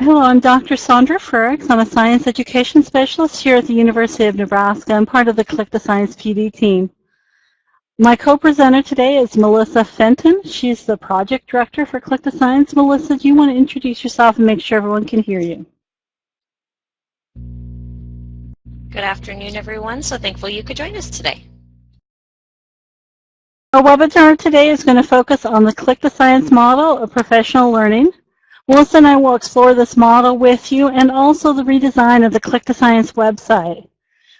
Hello, I'm Dr. Sandra Frericks. I'm a science education specialist here at the University of Nebraska. I'm part of the Click to Science PD team. My co-presenter today is Melissa Fenton. She's the project director for Click to Science. Melissa, do you want to introduce yourself and make sure everyone can hear you? Good afternoon, everyone. So thankful you could join us today. Our webinar today is going to focus on the Click to Science model of professional learning. Melissa and I will explore this model with you and also the redesign of the Click to Science website.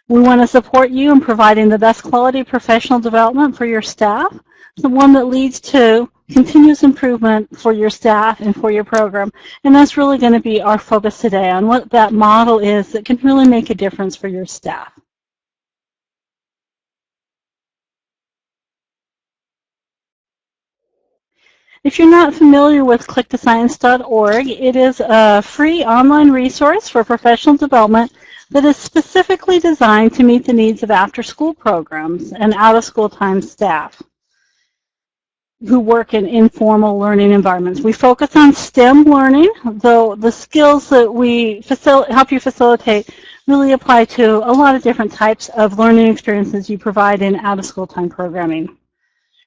We want to support you in providing the best quality professional development for your staff, the one that leads to continuous improvement for your staff and for your program. And that's really going to be our focus today on what that model is that can really make a difference for your staff. If you're not familiar with clicktoscience.org, it is a free online resource for professional development that is specifically designed to meet the needs of after-school programs and out-of-school time staff who work in informal learning environments. We focus on STEM learning, though the skills that we help you facilitate really apply to a lot of different types of learning experiences you provide in out-of-school time programming.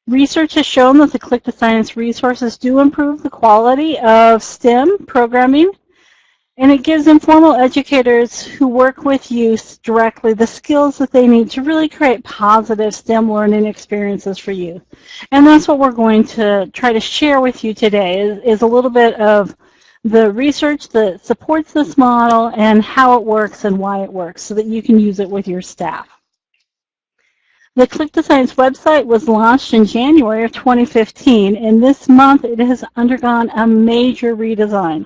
Research has shown that the Click to Science resources do improve the quality of STEM programming, and it gives informal educators who work with youth directly the skills that they need to really create positive STEM learning experiences for youth. And that's what we're going to try to share with you today, is a little bit of the research that supports this model and how it works and why it works so that you can use it with your staff. The Click to Science website was launched in January of 2015, and this month it has undergone a major redesign.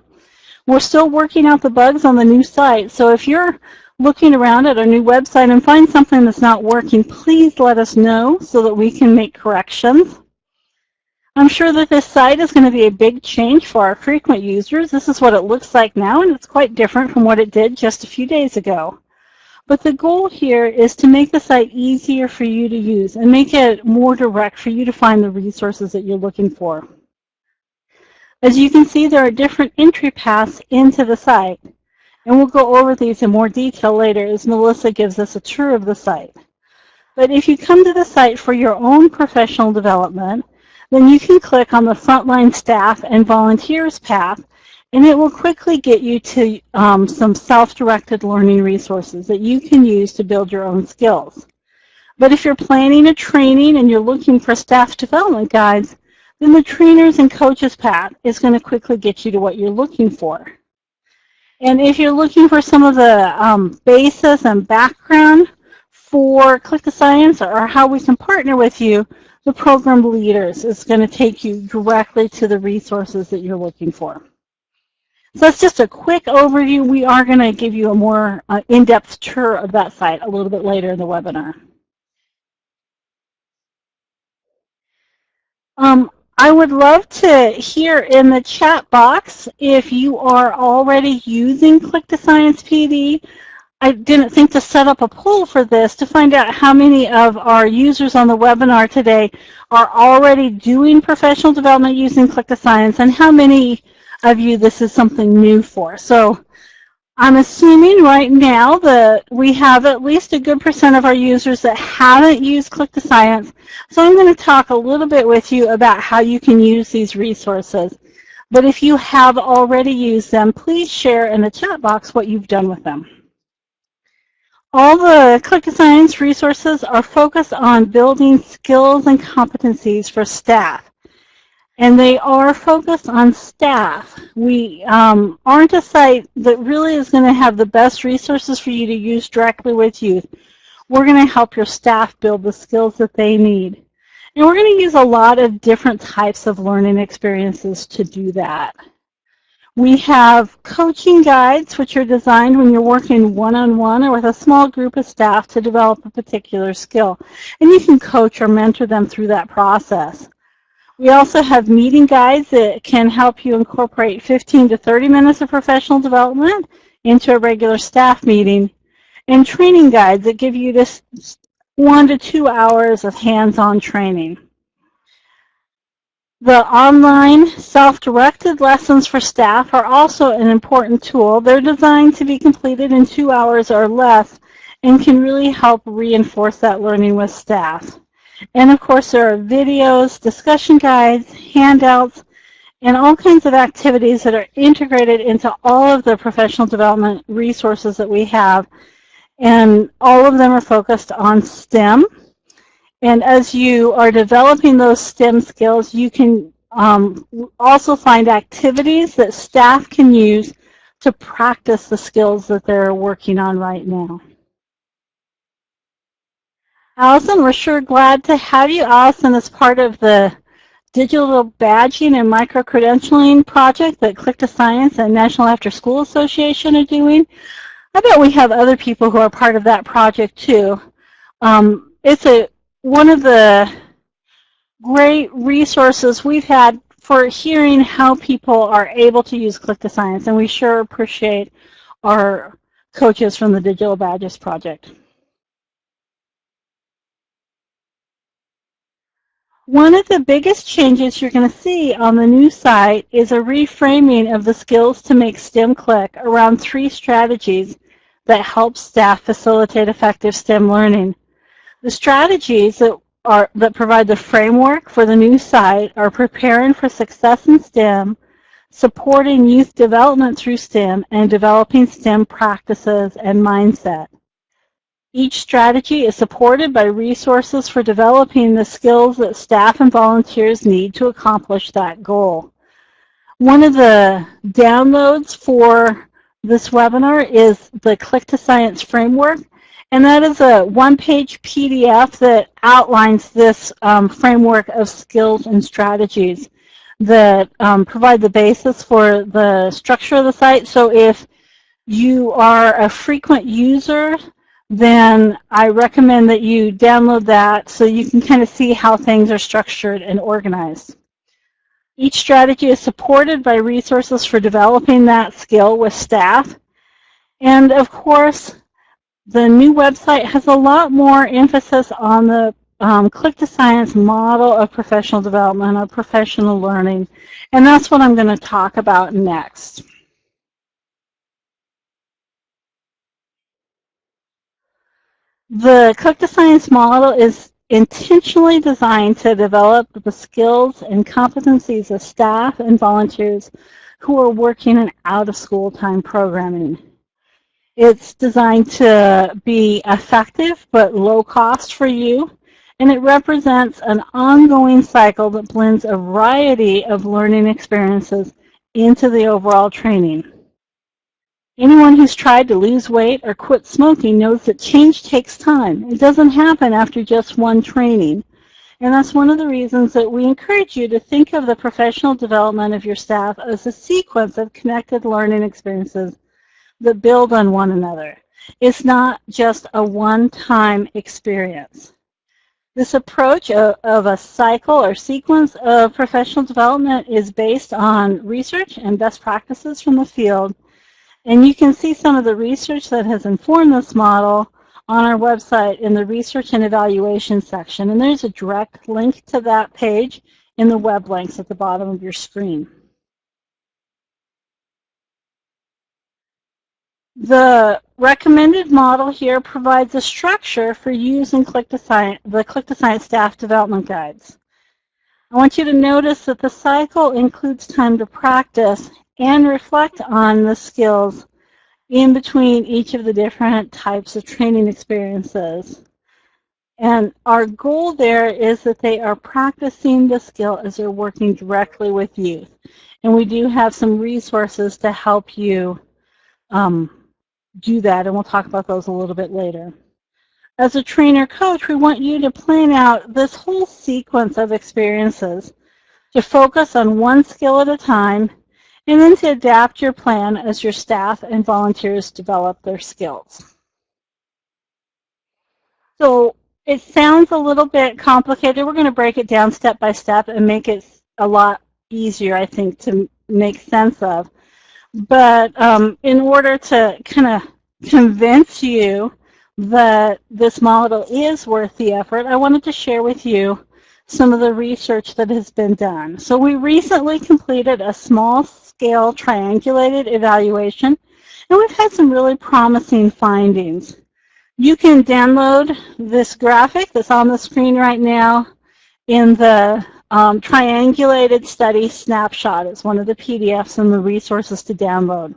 We're still working out the bugs on the new site, so if you're looking around at our new website and find something that's not working, please let us know so that we can make corrections. I'm sure that this site is going to be a big change for our frequent users. This is what it looks like now, and it's quite different from what it did just a few days ago. But the goal here is to make the site easier for you to use and make it more direct for you to find the resources that you're looking for. As you can see, there are different entry paths into the site, and we'll go over these in more detail later as Melissa gives us a tour of the site. But if you come to the site for your own professional development, then you can click on the Frontline Staff and Volunteers path, and it will quickly get you to some self-directed learning resources that you can use to build your own skills. But if you're planning a training and you're looking for staff development guides, then the Trainers and Coaches path is going to quickly get you to what you're looking for. And if you're looking for some of the basis and background for Click to Science or how we can partner with you, the Program Leaders is going to take you directly to the resources that you're looking for. So that's just a quick overview. We are going to give you a more in-depth tour of that site a little bit later in the webinar. I would love to hear in the chat box if you are already using Click to Science PD. I didn't think to set up a poll for this to find out how many of our users on the webinar today are already doing professional development using Click to Science and how many of you this is something new for. So I'm assuming right now that we have at least a good percent of our users that haven't used Click to Science. So I'm going to talk a little bit with you about how you can use these resources. But if you have already used them, please share in the chat box what you've done with them. All the Click to Science resources are focused on building skills and competencies for staff. And they are focused on staff. We aren't a site that really is going to have the best resources for you to use directly with youth. We're going to help your staff build the skills that they need. And we're going to use a lot of different types of learning experiences to do that. We have coaching guides, which are designed when you're working one-on-one or with a small group of staff to develop a particular skill. And you can coach or mentor them through that process. We also have meeting guides that can help you incorporate 15 to 30 minutes of professional development into a regular staff meeting, and training guides that give you this 1 to 2 hours of hands-on training. The online self-directed lessons for staff are also an important tool. They're designed to be completed in 2 hours or less and can really help reinforce that learning with staff. And of course, there are videos, discussion guides, handouts, and all kinds of activities that are integrated into all of the professional development resources that we have. And all of them are focused on STEM. And as you are developing those STEM skills, you can also find activities that staff can use to practice the skills that they're working on right now. Allison, we're sure glad to have you. Allison is part of the digital badging and micro-credentialing project that Click to Science and National After School Association are doing. I bet we have other people who are part of that project too. It's one of the great resources we've had for hearing how people are able to use Click to Science, and we sure appreciate our coaches from the Digital Badges Project. One of the biggest changes you're going to see on the new site is a reframing of the skills to make STEM click around 3 strategies that help staff facilitate effective STEM learning. The strategies that provide the framework for the new site are preparing for success in STEM, supporting youth development through STEM, and developing STEM practices and mindset. Each strategy is supported by resources for developing the skills that staff and volunteers need to accomplish that goal. One of the downloads for this webinar is the Click to Science framework, and that is a 1-page PDF that outlines this framework of skills and strategies that provide the basis for the structure of the site. So if you are a frequent user, then I recommend that you download that so you can kind of see how things are structured and organized. Each strategy is supported by resources for developing that skill with staff. And of course, the new website has a lot more emphasis on the Click to Science model of professional development or professional learning. And that's what I'm going to talk about next. The Click to Science model is intentionally designed to develop the skills and competencies of staff and volunteers who are working in out-of-school time programming. It's designed to be effective but low cost for you, and it represents an ongoing cycle that blends a variety of learning experiences into the overall training. Anyone who's tried to lose weight or quit smoking knows that change takes time. It doesn't happen after just one training. And that's one of the reasons that we encourage you to think of the professional development of your staff as a sequence of connected learning experiences that build on one another. It's not just a one-time experience. This approach of a cycle or sequence of professional development is based on research and best practices from the field. And you can see some of the research that has informed this model on our website in the Research and Evaluation section. And there's a direct link to that page in the web links at the bottom of your screen. The recommended model here provides a structure for using the Click to Science staff development guides. I want you to notice that the cycle includes time to practice and reflect on the skills in between each of the different types of training experiences. And our goal there is that they are practicing the skill as they're working directly with youth. And we do have some resources to help you do that, and we'll talk about those a little bit later. As a trainer coach, we want you to plan out this whole sequence of experiences to focus on one skill at a time, and then to adapt your plan as your staff and volunteers develop their skills. So it sounds a little bit complicated. We're going to break it down step by step and make it a lot easier, I think, to make sense of. But in order to kind of convince you that this model is worth the effort, I wanted to share with you some of the research that has been done. So we recently completed a small-scale triangulated evaluation, and we've had some really promising findings. You can download this graphic that's on the screen right now in the Triangulated Study Snapshot. It's one of the PDFs and the resources to download.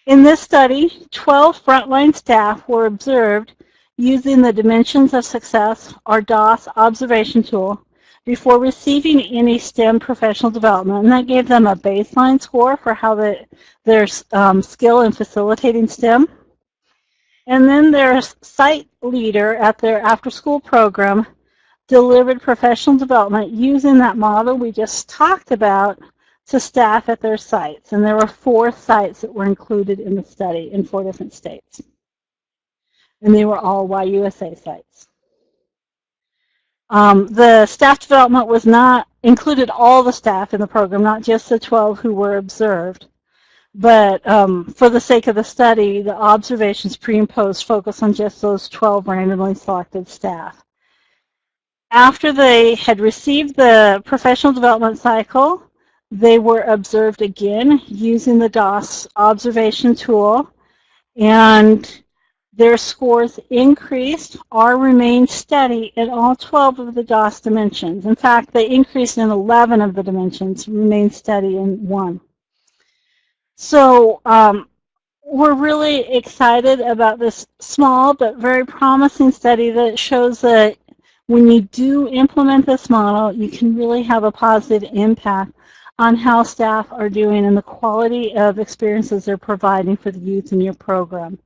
In this study, 12 frontline staff were observed using the Dimensions of Success, or DOS, observation tool before receiving any STEM professional development, and that gave them a baseline score for how their skill in facilitating STEM. And then their site leader at their after-school program delivered professional development using that model we just talked about to staff at their sites. And there were 4 sites that were included in the study in 4 different states. And they were all YUSA sites. The staff development was not included all the staff in the program, not just the 12 who were observed. But for the sake of the study, the observations pre and post focus on just those 12 randomly selected staff. After they had received the professional development cycle, they were observed again using the DOS observation tool, and their scores increased or remained steady in all 12 of the DOS dimensions. In fact, they increased in 11 of the dimensions, remained steady in 1. So we're really excited about this small but very promising study that shows that when you do implement this model, you can really have a positive impact on how staff are doing and the quality of experiences they're providing for the youth in your program.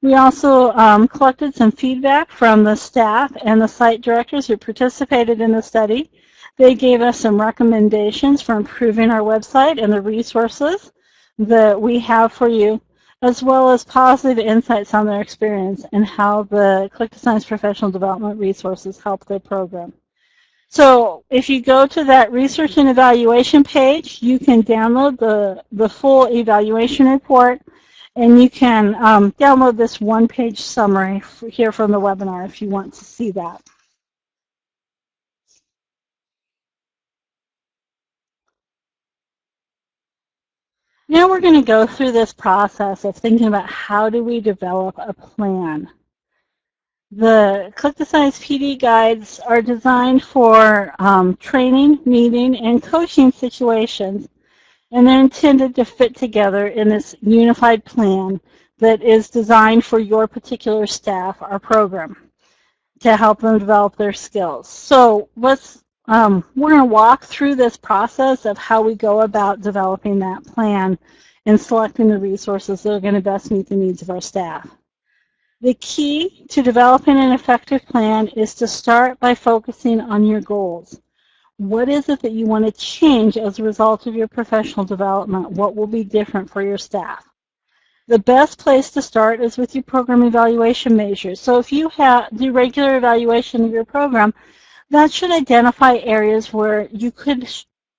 We also collected some feedback from the staff and the site directors who participated in the study. They gave us some recommendations for improving our website and the resources that we have for you, as well as positive insights on their experience and how the Click to Science professional development resources help their program. So if you go to that research and evaluation page, you can download the full evaluation report, and you can download this one-page summary here from the webinar if you want to see that. Now we're going to go through this process of thinking about how do we develop a plan. The Click to Science PD guides are designed for training, meeting, and coaching situations, and they're intended to fit together in this unified plan that is designed for your particular staff or program to help them develop their skills. So we're going to walk through this process of how we go about developing that plan and selecting the resources that are going to best meet the needs of our staff. The key to developing an effective plan is to start by focusing on your goals. What is it that you want to change as a result of your professional development? What will be different for your staff? The best place to start is with your program evaluation measures. So if you do regular evaluation of your program, that should identify areas where you could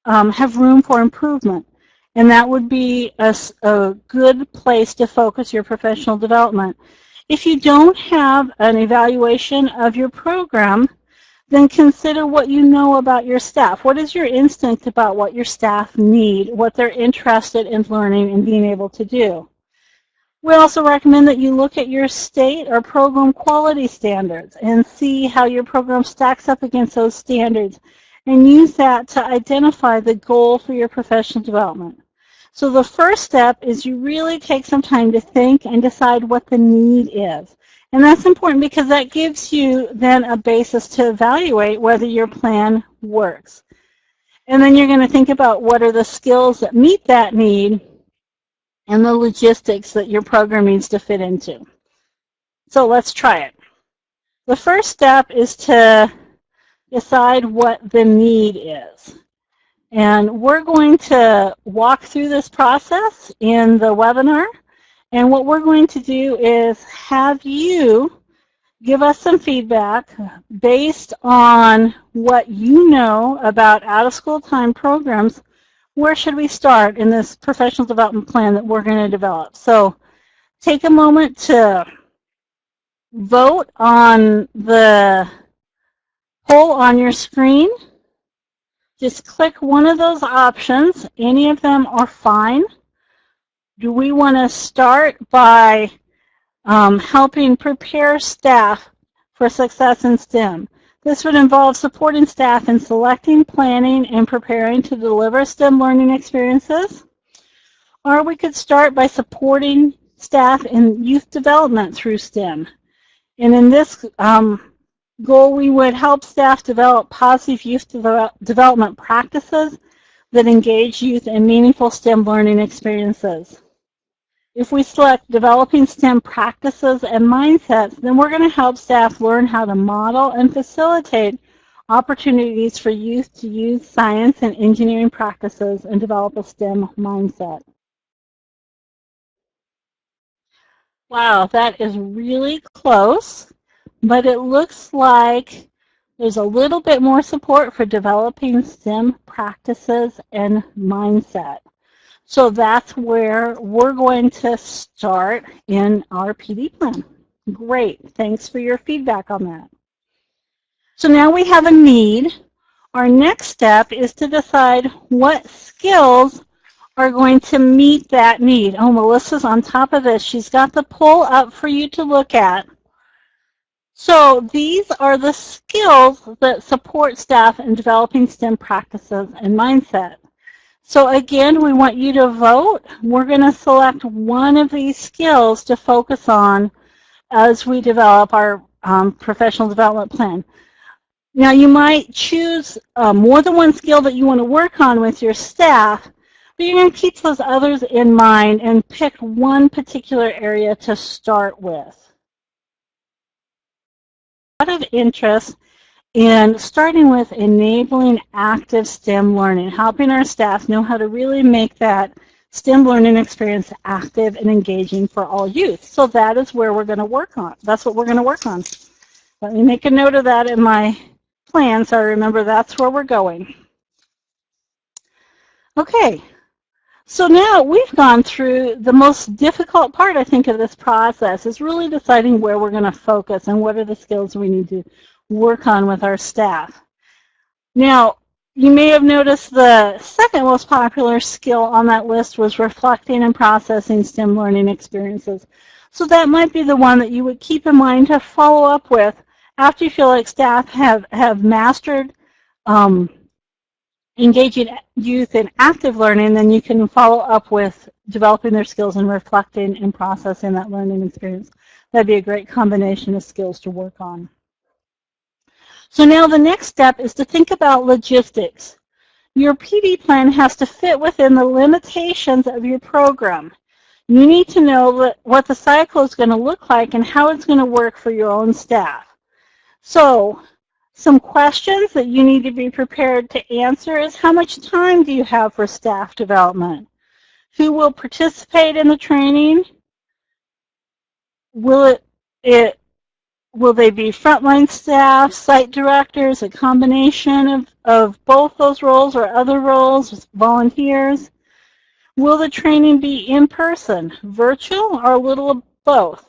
have room for improvement. And that would be a good place to focus your professional development. If you don't have an evaluation of your program, then consider what you know about your staff. What is your instinct about what your staff need, what they're interested in learning and being able to do? We also recommend that you look at your state or program quality standards and see how your program stacks up against those standards, and use that to identify the goal for your professional development. So the first step is you really take some time to think and decide what the need is. And that's important because that gives you then a basis to evaluate whether your plan works. And then you're going to think about what are the skills that meet that need and the logistics that your program needs to fit into. So let's try it. The first step is to decide what the need is. And we're going to walk through this process in the webinar. And what we're going to do is have you give us some feedback based on what you know about out-of-school time programs. Where should we start in this professional development plan that we're going to develop? So take a moment to vote on the poll on your screen. Just click one of those options. Any of them are fine. Do we want to start by helping prepare staff for success in STEM? This would involve supporting staff in selecting, planning, and preparing to deliver STEM learning experiences. Or we could start by supporting staff in youth development through STEM. And in this goal, we would help staff develop positive youth development practices that engage youth in meaningful STEM learning experiences. If we select developing STEM practices and mindsets, then we're going to help staff learn how to model and facilitate opportunities for youth to use science and engineering practices and develop a STEM mindset. Wow, that is really close, but it looks like there's a little bit more support for developing STEM practices and mindset. So that's where we're going to start in our PD plan. Great, thanks for your feedback on that. So now we have a need. Our next step is to decide what skills are going to meet that need. Oh, Melissa's on top of this. She's got the poll up for you to look at. So these are the skills that support staff in developing STEM practices and mindset. So again, we want you to vote. We're going to select one of these skills to focus on as we develop our professional development plan. Now you might choose more than one skill that you want to work on with your staff, but you're going to keep those others in mind and pick one particular area to start with. A lot of interest in starting with enabling active STEM learning, helping our staff know how to really make that STEM learning experience active and engaging for all youth. So that is where we're going to work on. That's what we're going to work on. Let me make a note of that in my plan so I remember that's where we're going. Okay, so now we've gone through the most difficult part, I think, of this process is really deciding where we're going to focus and what are the skills we need to work on with our staff. Now, you may have noticed the second most popular skill on that list was reflecting and processing STEM learning experiences. So that might be the one that you would keep in mind to follow up with after you feel like staff have mastered engaging youth in active learning, then you can follow up with developing their skills and reflecting and processing that learning experience. That'd be a great combination of skills to work on. So now the next step is to think about logistics. Your PD plan has to fit within the limitations of your program. You need to know what the cycle is going to look like and how it's going to work for your own staff. So some questions that you need to be prepared to answer is how much time do you have for staff development? Who will participate in the training? Will they be frontline staff, site directors, a combination of both those roles or other roles, volunteers? Will the training be in person, virtual, or a little of both?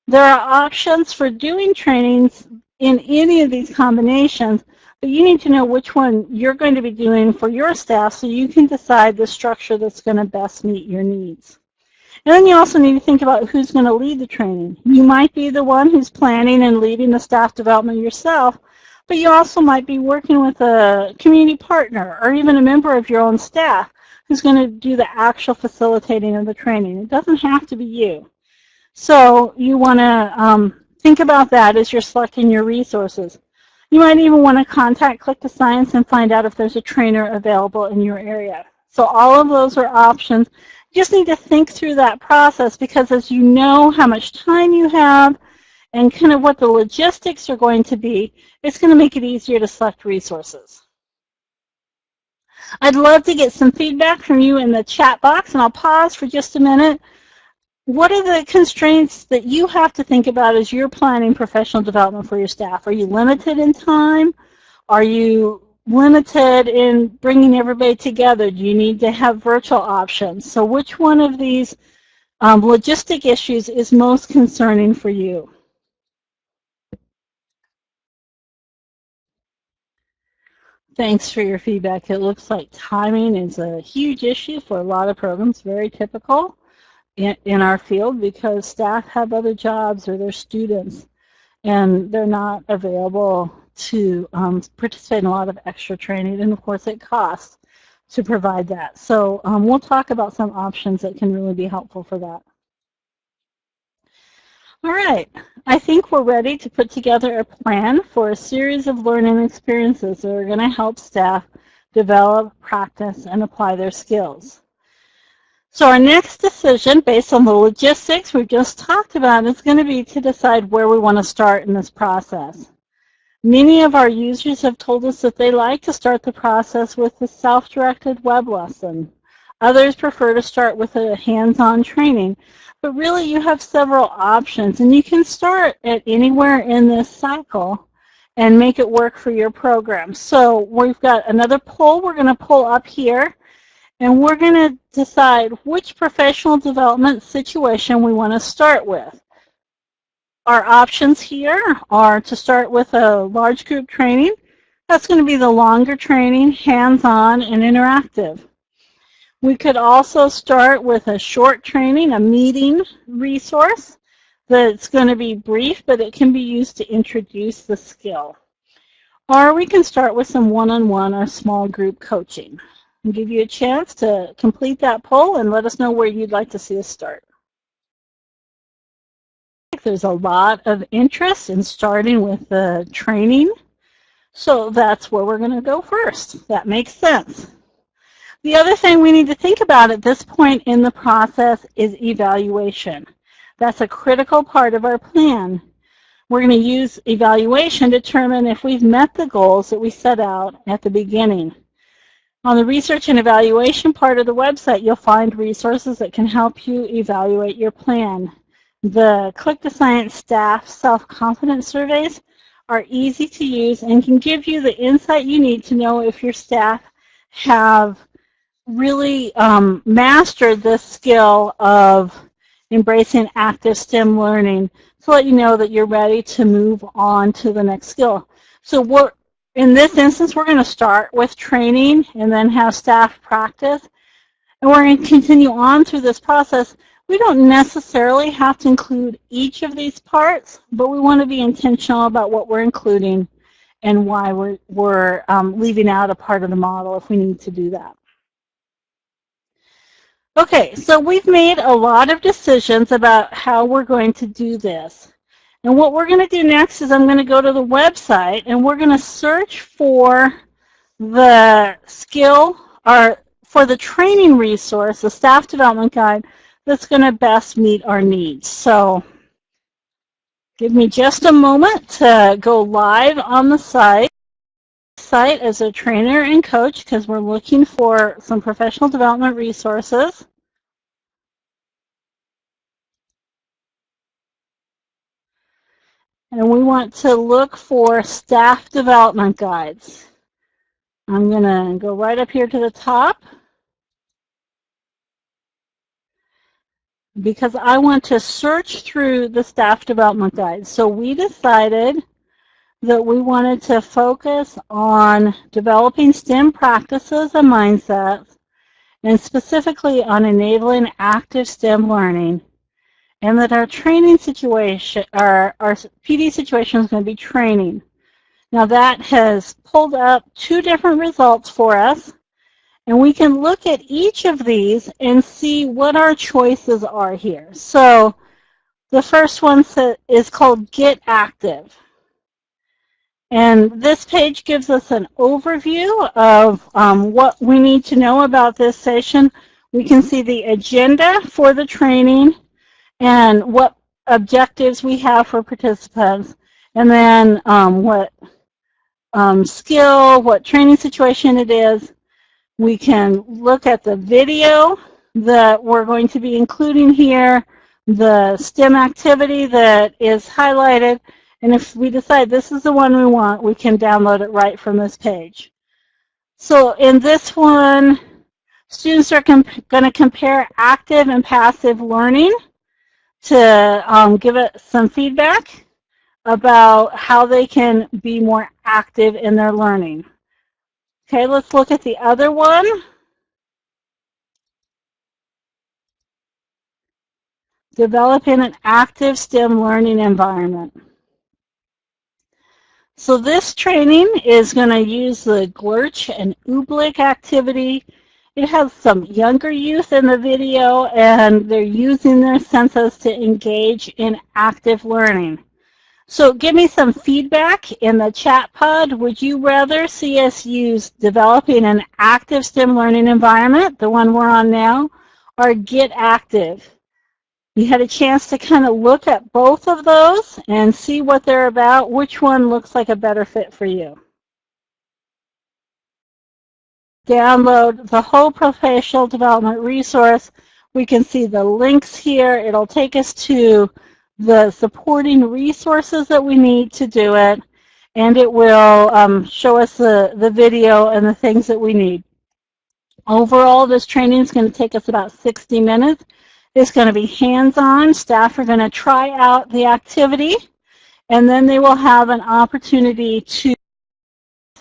There are options for doing trainings in any of these combinations, but you need to know which one you're going to be doing for your staff so you can decide the structure that's going to best meet your needs. And then you also need to think about who's going to lead the training. You might be the one who's planning and leading the staff development yourself, but you also might be working with a community partner or even a member of your own staff who's going to do the actual facilitating of the training. It doesn't have to be you. So you want to think about that as you're selecting your resources. You might even want to contact Click to Science and find out if there's a trainer available in your area. So all of those are options. You just need to think through that process because as you know how much time you have and kind of what the logistics are going to be, it's going to make it easier to select resources. I'd love to get some feedback from you in the chat box, and I'll pause for just a minute. What are the constraints that you have to think about as you're planning professional development for your staff? Are you limited in time? Are you limited in bringing everybody together? Do you need to have virtual options? So which one of these logistic issues is most concerning for you? Thanks for your feedback. It looks like timing is a huge issue for a lot of programs, very typical in our field because staff have other jobs or their students and they're not available to participate in a lot of extra training, and of course it costs to provide that. So we'll talk about some options that can really be helpful for that. All right, I think we're ready to put together a plan for a series of learning experiences that are going to help staff develop, practice, and apply their skills. So our next decision, based on the logistics we've just talked about, is going to be to decide where we want to start in this process. Many of our users have told us that they like to start the process with the self-directed web lesson. Others prefer to start with a hands-on training. But really, you have several options, and you can start at anywhere in this cycle and make it work for your program. So we've got another poll we're going to pull up here, and we're going to decide which professional development situation we want to start with. Our options here are to start with a large group training. That's going to be the longer training, hands-on and interactive. We could also start with a short training, a meeting resource that's going to be brief, but it can be used to introduce the skill. Or we can start with some one-on-one or small group coaching. I'll give you a chance to complete that poll and let us know where you'd like to see us start. There's a lot of interest in starting with the training, so that's where we're going to go first. That makes sense. The other thing we need to think about at this point in the process is evaluation. That's a critical part of our plan. We're going to use evaluation to determine if we've met the goals that we set out at the beginning. On the research and evaluation part of the website, you'll find resources that can help you evaluate your plan. The Click to Science staff self-confidence surveys are easy to use and can give you the insight you need to know if your staff have really mastered this skill of embracing active STEM learning to let you know that you're ready to move on to the next skill. So in this instance, we're going to start with training and then have staff practice. And we're going to continue on through this process. We don't necessarily have to include each of these parts, but we want to be intentional about what we're including and why we're leaving out a part of the model if we need to do that. Okay, so we've made a lot of decisions about how we're going to do this. And what we're going to do next is I'm going to go to the website and we're going to search for the skill or for the training resource, the staff development guide, that's going to best meet our needs. So give me just a moment to go live on the site as a trainer and coach because we're looking for some professional development resources. And we want to look for staff development guides. I'm going to go right up here to the top because I want to search through the staff development guides. So we decided that we wanted to focus on developing STEM practices and mindsets, and specifically on enabling active STEM learning, and that our training situation, our PD situation is going to be training. Now that has pulled up two different results for us, and we can look at each of these and see what our choices are here. So the first one is called Get Active. And this page gives us an overview of what we need to know about this session. We can see the agenda for the training and what objectives we have for participants, and then what skill, what training situation it is. We can look at the video that we're going to be including here, the STEM activity that is highlighted, and if we decide this is the one we want, we can download it right from this page. So in this one, students are going to compare active and passive learning to give it some feedback about how they can be more active in their learning. Okay, let's look at the other one. Developing an active STEM learning environment. So this training is going to use the Glurch and Oobleck activity. It has some younger youth in the video, and they're using their senses to engage in active learning. So give me some feedback in the chat pod. Would you rather see us use developing an active STEM learning environment, the one we're on now, or get active? You had a chance to kind of look at both of those and see what they're about. Which one looks like a better fit for you? Download the whole professional development resource. We can see the links here. It'll take us to the supporting resources that we need to do it, and it will show us the video and the things that we need. Overall, this training is going to take us about 60 minutes. It's going to be hands-on. Staff are going to try out the activity, and then they will have an opportunity to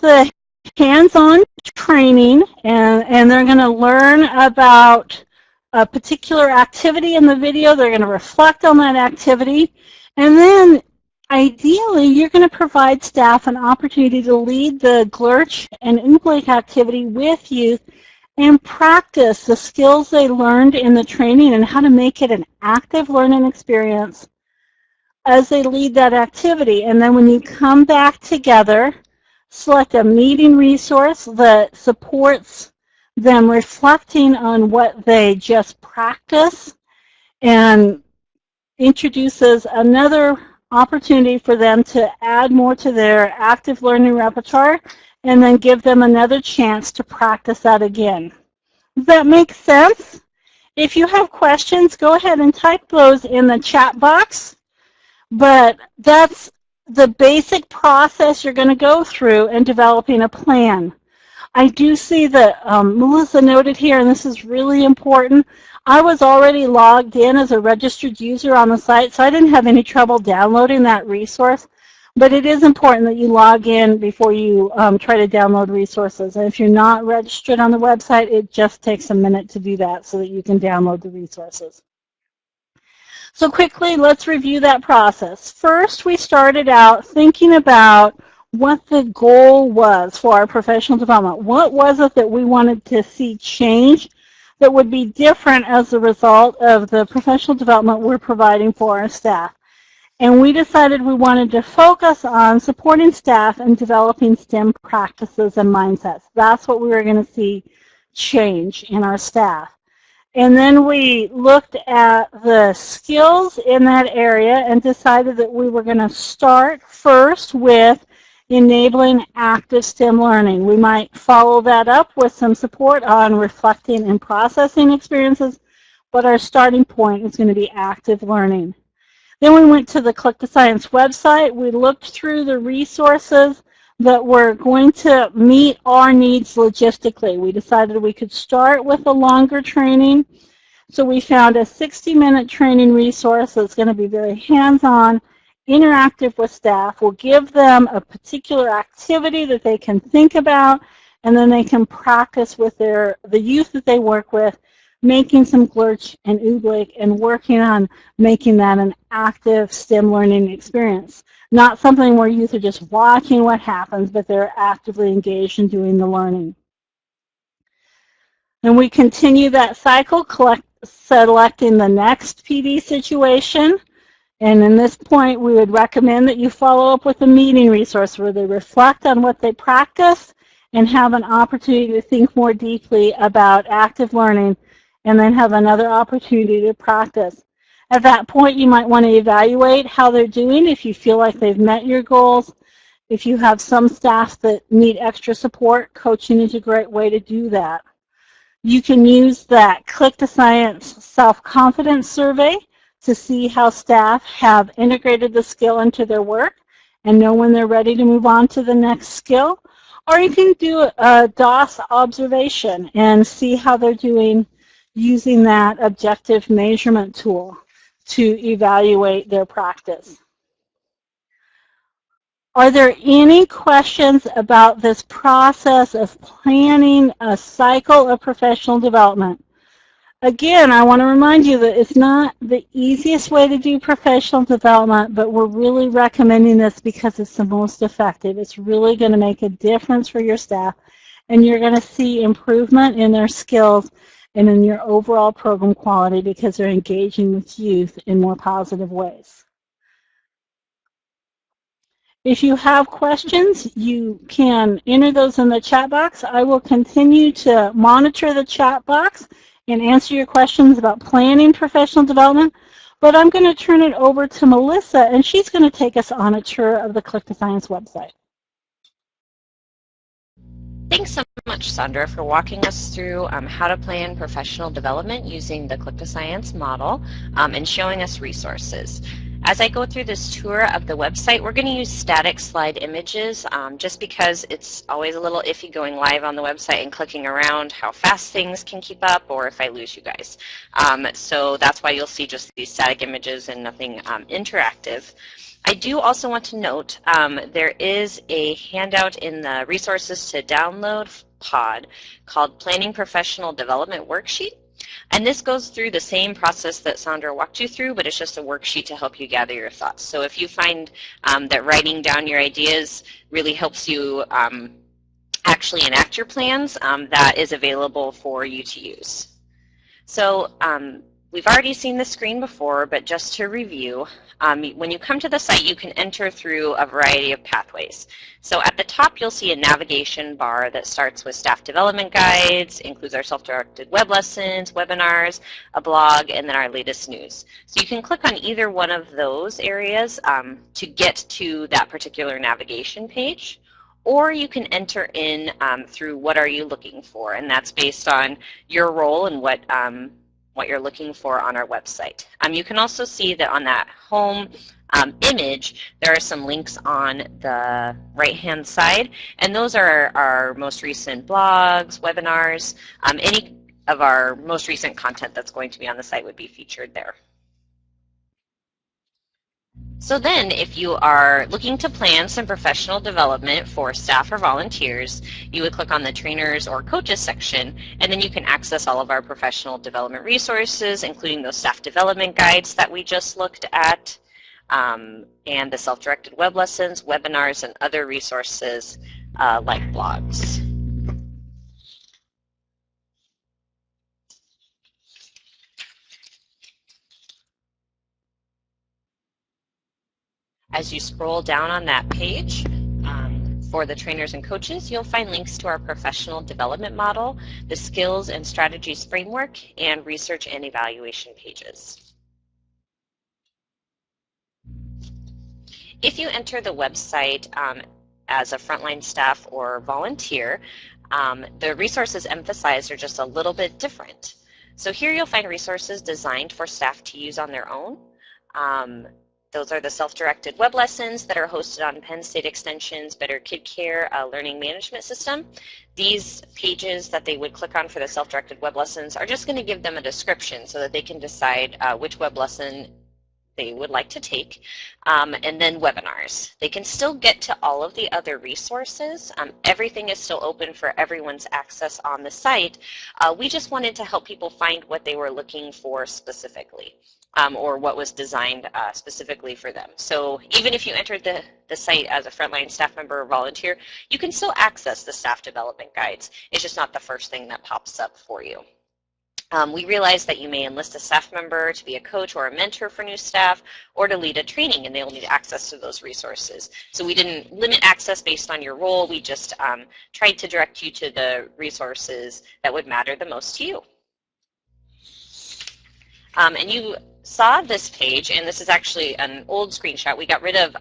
the hands-on training, and they're going to learn about a particular activity in the video. They're going to reflect on that activity, and then ideally you're going to provide staff an opportunity to lead the Glurch and Oobleck activity with youth and practice the skills they learned in the training and how to make it an active learning experience as they lead that activity. And then when you come back together, select a meeting resource that supports them reflecting on what they just practiced and introduces another opportunity for them to add more to their active learning repertoire, and then give them another chance to practice that again. Does that make sense? If you have questions, go ahead and type those in the chat box. But that's the basic process you're going to go through in developing a plan. I do see that Melissa noted here, and this is really important, I was already logged in as a registered user on the site, so I didn't have any trouble downloading that resource. But it is important that you log in before you try to download resources. And if you're not registered on the website, it just takes a minute to do that so that you can download the resources. So quickly, let's review that process. First, we started out thinking about what the goal was for our professional development. What was it that we wanted to see change that would be different as a result of the professional development we're providing for our staff? And we decided we wanted to focus on supporting staff and developing STEM practices and mindsets. That's what we were going to see change in our staff. And then we looked at the skills in that area and decided that we were going to start first with enabling active STEM learning. We might follow that up with some support on reflecting and processing experiences, but our starting point is going to be active learning. Then we went to the Click to Science website. We looked through the resources that were going to meet our needs logistically. We decided we could start with a longer training. So we found a 60-minute training resource that's going to be very hands-on, interactive with staff. We'll give them a particular activity that they can think about, and then they can practice with the youth that they work with, making some Glurch and Oobleck and working on making that an active STEM learning experience. Not something where youth are just watching what happens, but they're actively engaged in doing the learning. And we continue that cycle, selecting the next PD situation. And in this point, we would recommend that you follow up with a meeting resource where they reflect on what they practiced and have an opportunity to think more deeply about active learning, and then have another opportunity to practice. At that point, you might want to evaluate how they're doing, if you feel like they've met your goals. If you have some staff that need extra support, coaching is a great way to do that. You can use that Click to Science self-confidence survey to see how staff have integrated the skill into their work and know when they're ready to move on to the next skill. Or you can do a DOS observation and see how they're doing using that objective measurement tool to evaluate their practice. Are there any questions about this process of planning a cycle of professional development? Again, I want to remind you that it's not the easiest way to do professional development, but we're really recommending this because it's the most effective. It's really going to make a difference for your staff, and you're going to see improvement in their skills and in your overall program quality because they're engaging with youth in more positive ways. If you have questions, you can enter those in the chat box. I will continue to monitor the chat box and answer your questions about planning professional development, but I'm going to turn it over to Melissa, and she's going to take us on a tour of the Click to Science website. Thanks so much, Sandra, for walking us through how to plan professional development using the Click to Science model and showing us resources. As I go through this tour of the website, we're going to use static slide images just because it's always a little iffy going live on the website and clicking around how fast things can keep up or if I lose you guys. So that's why you'll see just these static images and nothing interactive. I do also want to note there is a handout in the resources to download pod called Planning Professional Development Worksheet. And this goes through the same process that Sandra walked you through, but it's just a worksheet to help you gather your thoughts. So if you find that writing down your ideas really helps you actually enact your plans, that is available for you to use. So we've already seen the screen before, but just to review, when you come to the site, you can enter through a variety of pathways. So at the top, you'll see a navigation bar that starts with staff development guides, includes our self-directed web lessons, webinars, a blog, and then our latest news. So you can click on either one of those areas to get to that particular navigation page. Or you can enter in through what are you looking for, and that's based on your role and what you're looking for on our website. You can also see that on that home image, there are some links on the right-hand side, and those are our most recent blogs, webinars, any of our most recent content that's going to be on the site would be featured there. So then, if you are looking to plan some professional development for staff or volunteers, you would click on the trainers or coaches section, and then you can access all of our professional development resources, including those staff development guides that we just looked at, and the self-directed web lessons, webinars, and other resources like blogs. As you scroll down on that page, for the trainers and coaches, you'll find links to our professional development model, the skills and strategies framework, and research and evaluation pages. If you enter the website as a frontline staff or volunteer, the resources emphasized are just a little bit different. So here you'll find resources designed for staff to use on their own. Those are the self-directed web lessons that are hosted on Penn State Extension's Better Kid Care learning management system. These pages that they would click on for the self-directed web lessons are just going to give them a description so that they can decide which web lesson they would like to take, and then webinars. They can still get to all of the other resources. Everything is still open for everyone's access on the site. We just wanted to help people find what they were looking for specifically, or what was designed specifically for them. So even if you entered the site as a frontline staff member or volunteer, you can still access the staff development guides. It's just not the first thing that pops up for you. We realize that you may enlist a staff member to be a coach or a mentor for new staff or to lead a training, and they'll need access to those resources. So we didn't limit access based on your role. We just tried to direct you to the resources that would matter the most to you. And you saw this page, and this is actually an old screenshot. We got rid of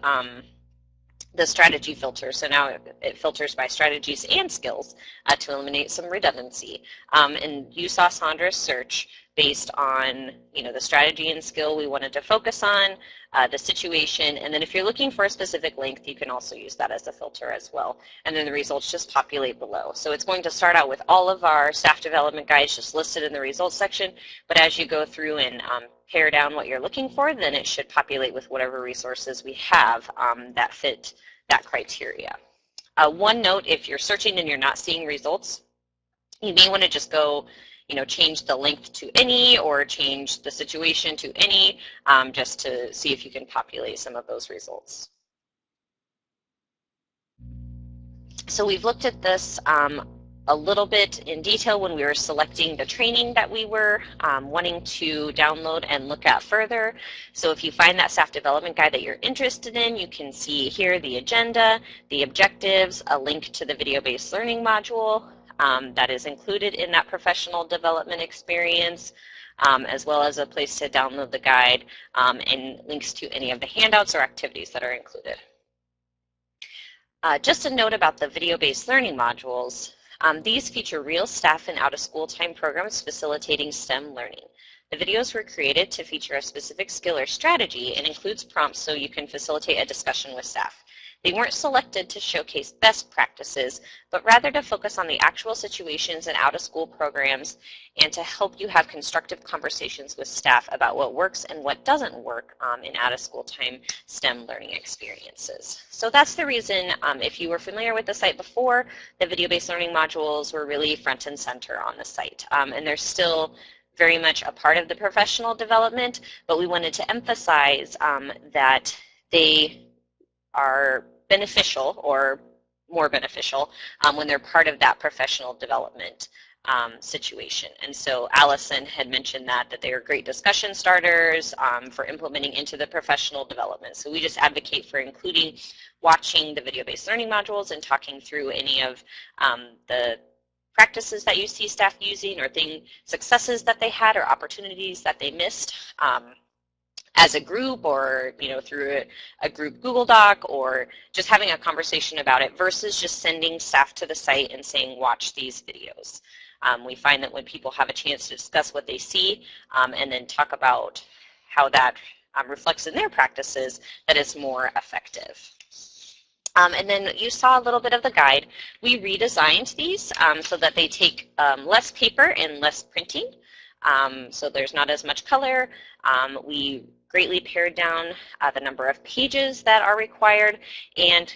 the strategy filter, so now it filters by strategies and skills to eliminate some redundancy. And you saw Sandra's search based on the strategy and skill we wanted to focus on, the situation, and then if you're looking for a specific length, you can also use that as a filter as well. And then the results just populate below. So it's going to start out with all of our staff development guides just listed in the results section, but as you go through and pare down what you're looking for, then it should populate with whatever resources we have that fit that criteria. One note, if you're searching and you're not seeing results, you may want to just go, change the length to any or change the situation to any, just to see if you can populate some of those results. So we've looked at this a little bit in detail when we were selecting the training that we were wanting to download and look at further. So if you find that staff development guide that you're interested in, you can see here the agenda, the objectives, a link to the video-based learning module that is included in that professional development experience, as well as a place to download the guide and links to any of the handouts or activities that are included. Just a note about the video-based learning modules. These feature real staff and out-of-school time programs facilitating STEM learning. The videos were created to feature a specific skill or strategy and includes prompts so you can facilitate a discussion with staff. They weren't selected to showcase best practices, but rather to focus on the actual situations in out-of-school programs and to help you have constructive conversations with staff about what works and what doesn't work in out-of-school time STEM learning experiences. So that's the reason, if you were familiar with the site before, the video-based learning modules were really front and center on the site. And they're still very much a part of the professional development, but we wanted to emphasize that they are beneficial or more beneficial when they're part of that professional development situation. And so Allison had mentioned that they are great discussion starters for implementing into the professional development. So we just advocate for including watching the video-based learning modules and talking through any of the practices that you see staff using or successes that they had or opportunities that they missed as a group or through a group Google Doc, or just having a conversation about it versus just sending staff to the site and saying watch these videos. We find that when people have a chance to discuss what they see and then talk about how that reflects in their practices, that it's more effective. And then you saw a little bit of the guide. We redesigned these so that they take less paper and less printing. So there's not as much color. We greatly pared down the number of pages that are required, and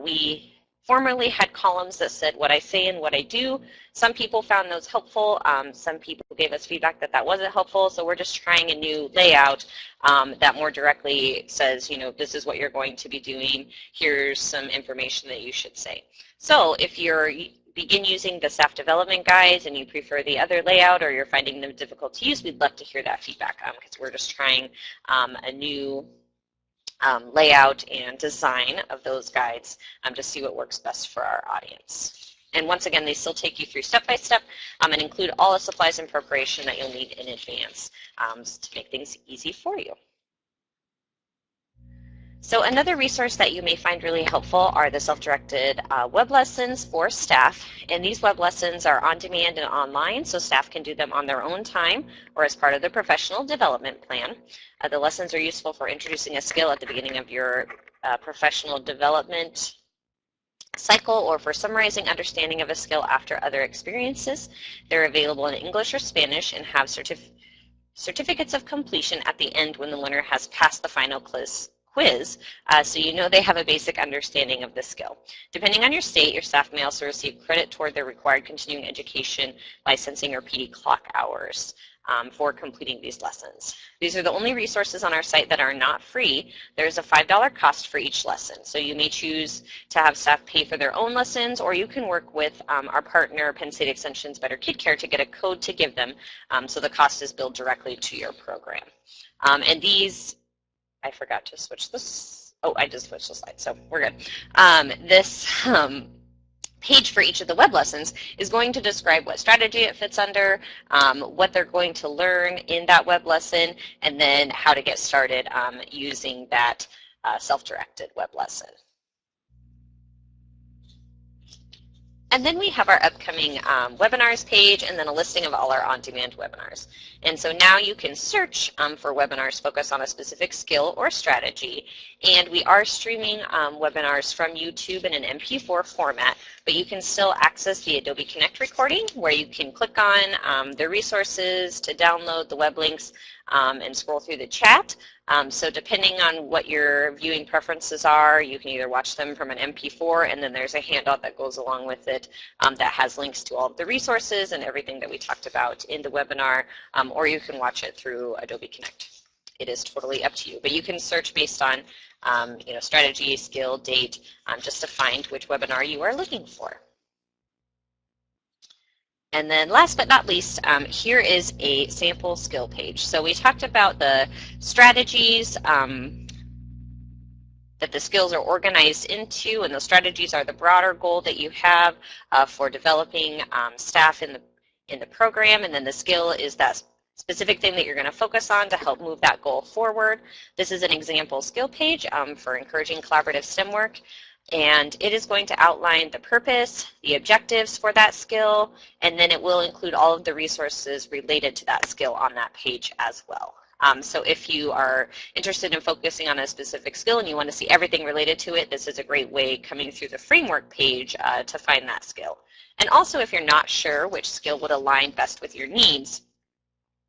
we formerly had columns that said what I say and what I do. Some people found those helpful. Some people gave us feedback that that wasn't helpful, so we're just trying a new layout that more directly says, this is what you're going to be doing. Here's some information that you should say. So if you're begin using the staff development guides and you prefer the other layout or you're finding them difficult to use, we'd love to hear that feedback because we're just trying a new layout and design of those guides to see what works best for our audience. And once again, they still take you through step-by-step and include all the supplies and preparation that you'll need in advance to make things easy for you. So another resource that you may find really helpful are the self-directed web lessons for staff. And these web lessons are on demand and online, so staff can do them on their own time or as part of the professional development plan. The lessons are useful for introducing a skill at the beginning of your professional development cycle or for summarizing understanding of a skill after other experiences. They're available in English or Spanish and have certificates of completion at the end when the learner has passed the final quiz, so they have a basic understanding of the skill. Depending on your state, your staff may also receive credit toward their required continuing education licensing or PD clock hours for completing these lessons. These are the only resources on our site that are not free. There's a $5 cost for each lesson, so you may choose to have staff pay for their own lessons, or you can work with our partner, Penn State Extension's Better Kid Care, to get a code to give them, so the cost is billed directly to your program. And these, I forgot to switch this. Oh, I just switched the slide, so we're good. This page for each of the web lessons is going to describe what strategy it fits under, what they're going to learn in that web lesson, and then how to get started using that self-directed web lesson. And then we have our upcoming webinars page and then a listing of all our on-demand webinars. And so now you can search for webinars focused on a specific skill or strategy. And we are streaming webinars from YouTube in an MP4 format, but you can still access the Adobe Connect recording where you can click on the resources to download the web links and scroll through the chat. So depending on what your viewing preferences are, you can either watch them from an MP4, and then there's a handout that goes along with it that has links to all of the resources and everything that we talked about in the webinar, or you can watch it through Adobe Connect. It is totally up to you, but you can search based on strategy, skill, date, just to find which webinar you are looking for. And then last but not least, here is a sample skill page. So we talked about the strategies that the skills are organized into, and those strategies are the broader goal that you have for developing staff in the program, and then the skill is that specific thing that you're going to focus on to help move that goal forward. This is an example skill page for encouraging collaborative STEM work. And it is going to outline the purpose, the objectives for that skill, and then it will include all of the resources related to that skill on that page as well. So if you are interested in focusing on a specific skill and you want to see everything related to it, this is a great way coming through the framework page to find that skill. And also, if you're not sure which skill would align best with your needs,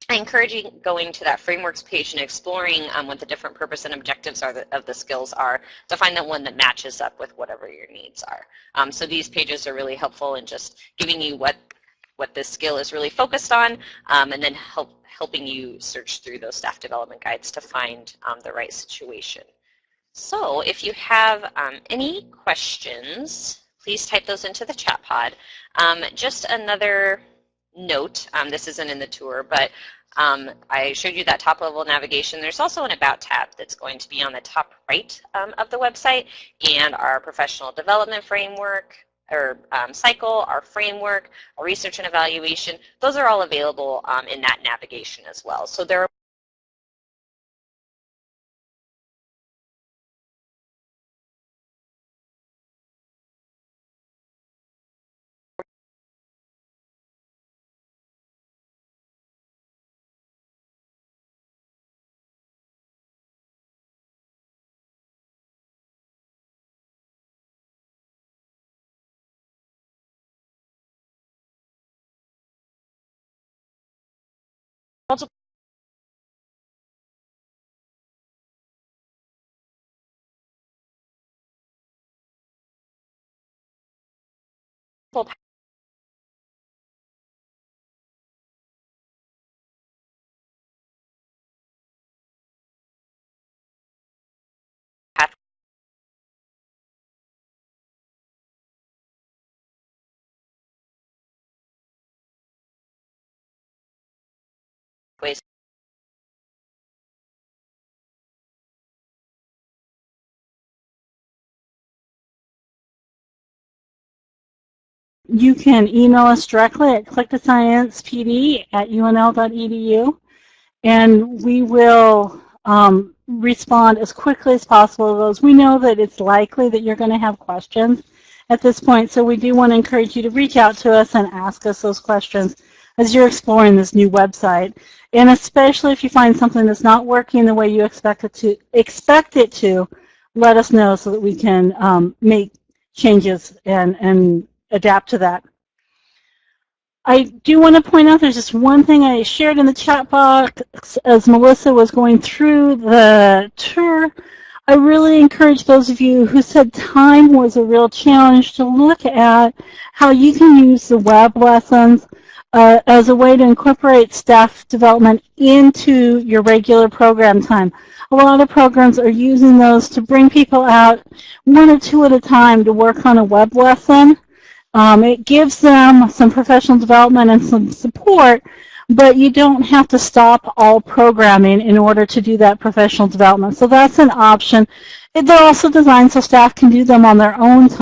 I encourage you going to that frameworks page and exploring what the different purpose and objectives of the skills are to find the one that matches up with whatever your needs are. So these pages are really helpful in just giving you what this skill is really focused on, and then helping you search through those staff development guides to find the right situation. So if you have any questions, please type those into the chat pod. Just another note, this isn't in the tour, but I showed you that top level navigation. There's also an About tab that's going to be on the top right of the website, and our professional development framework or cycle, our framework, our research and evaluation, those are all available in that navigation as well. So there are multiple pathways. You can email us directly at clickthesciencepd@unl.edu, and we will respond as quickly as possible to those. We know that it's likely that you're going to have questions at this point, so we do want to encourage you to reach out to us and ask us those questions as you're exploring this new website. And especially if you find something that's not working the way you expect it to, let us know so that we can make changes and adapt to that. I do want to point out there's just one thing I shared in the chat box as Melissa was going through the tour. I really encourage those of you who said time was a real challenge to look at how you can use the web lessons as a way to incorporate staff development into your regular program time. A lot of programs are using those to bring people out one or two at a time to work on a web lesson. It gives them some professional development and some support, but you don't have to stop all programming in order to do that professional development. So that's an option. They're also designed so staff can do them on their own time.